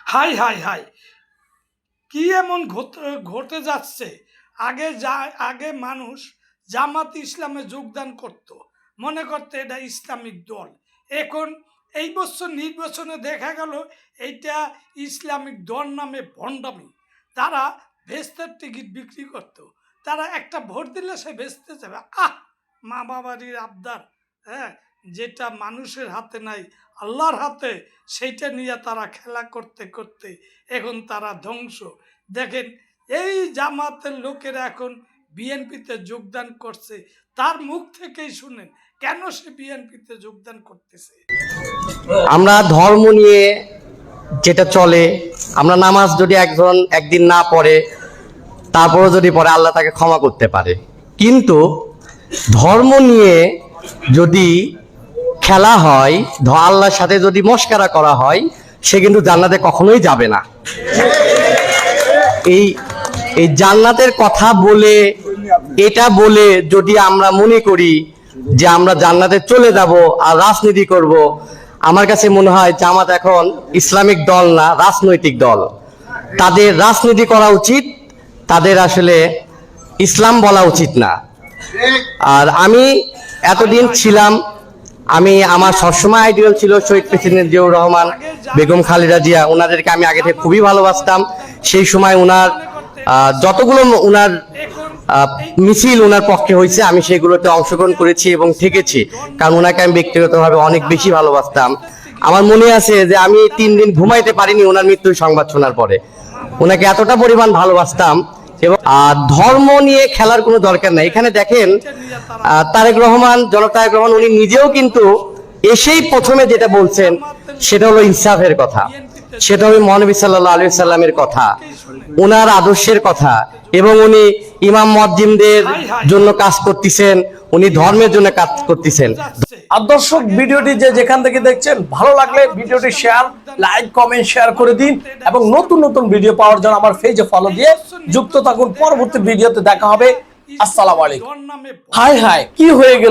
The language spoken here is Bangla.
হাই হাই হাই, কি এমন ঘটে যাচ্ছে? আগে মানুষ জামাত ইসলামে যোগদান করত, মনে করতে এটা ইসলামিক দল। এখন এই বছর নির্বাচনে দেখা গেল এইটা ইসলামিক দল নামে ভণ্ডামি। তারা ভেস্তের টিকিট বিক্রি করত, তারা একটা ভোট দিলে সে ভেস্তে যাবে। মা বাবারির আবদার, হ্যাঁ, যেটা মানুষের হাতে নাই আল্লাহর হাতে, সেইটা নিয়ে তারা খেলা করতে করতে এখন তারা ধ্বংস। দেখেন, এই জামাতের লোকেরা এখন বিএনপিতে যোগদান করছে, তার মুখ থেকেই শুনেন কেন সে বিএনপিতে যোগদান করতেছে। আমরা ধর্ম নিয়ে যেটা চলে, আমরা নামাজ যদি একদিন না পড়ে, তারপরে যদি পড়ে আল্লাহ তাকে ক্ষমা করতে পারে, কিন্তু ধর্ম নিয়ে যদি খেলা হয়, আল্লাহর সাথে যদি মশকরা করা হয়, সে কিন্তু জান্নাতে কখনোই যাবে না। এই জান্নাতের কথা বলে, এটা বলে যদি আমরা মনে করি যে আমরা জান্নাতে চলে যাব আর রাজনীতি করব, আমার কাছে মনে হয় জামাত এখন ইসলামিক দল না, রাজনৈতিক দল। তাদের রাজনীতি করা উচিত, তাদের আসলে ইসলাম বলা উচিত না। আর আমি এতদিন ছিলাম, আমার সবসময় আইডিয়াল ছিল শহীদ প্রেসিডেন্ট জিয়াউর রহমান, বেগম খালেদা জিয়া। ওনাদেরকে আমি আগে থেকে খুবই ভালোবাসতাম। সেই সময় ওনার যতগুলো ওনার মিছিল ওনার পক্ষে হয়েছে, আমি সেগুলোতে অংশগ্রহণ করেছি এবং থেকেছি, কারণ ওনাকে আমি ব্যক্তিগতভাবে অনেক বেশি ভালোবাসতাম। আমার মনে আছে যে আমি 3 দিন ঘুমাইতে পারিনি ওনার মৃত্যুর সংবাদ শোনার পরে। ওনাকে এতটা পরিমাণ ভালোবাসতাম। এবং ধর্ম নিয়ে খেলার কোনো দরকার নাই। এখানে দেখেন, তারেক রহমান, জনতারেক রহমান, উনি নিজেও কিন্তু এসেই প্রথমে যেটা বলছেন সেটা হলো ইনসাফের কথা, সেটা হলো মহানবী সাল্লাল্লাহু আলাইহি সাল্লামের কথা, ওনার আদর্শের কথা। এবং উনি ইমাম মুয়াজ্জিনদের জন্য কাজ করতেছেন, উনি ধর্মের জন্য কাজ করতেছেন। আর দর্শক, ভিডিওটি যেখান থেকে দেখছেন, ভালো লাগলে ভিডিওটি শেয়ার, লাইক, কমেন্ট, শেয়ার করে দিন এবং নতুন নতুন ভিডিও পাওয়ার জন্য আমার পেজে ফলো দিয়ে যুক্ত থাকুন। পরবর্তী ভিডিওতে দেখা হবে। আসসালামু আলাইকুম। হাই হাই, কি হয়ে গেল?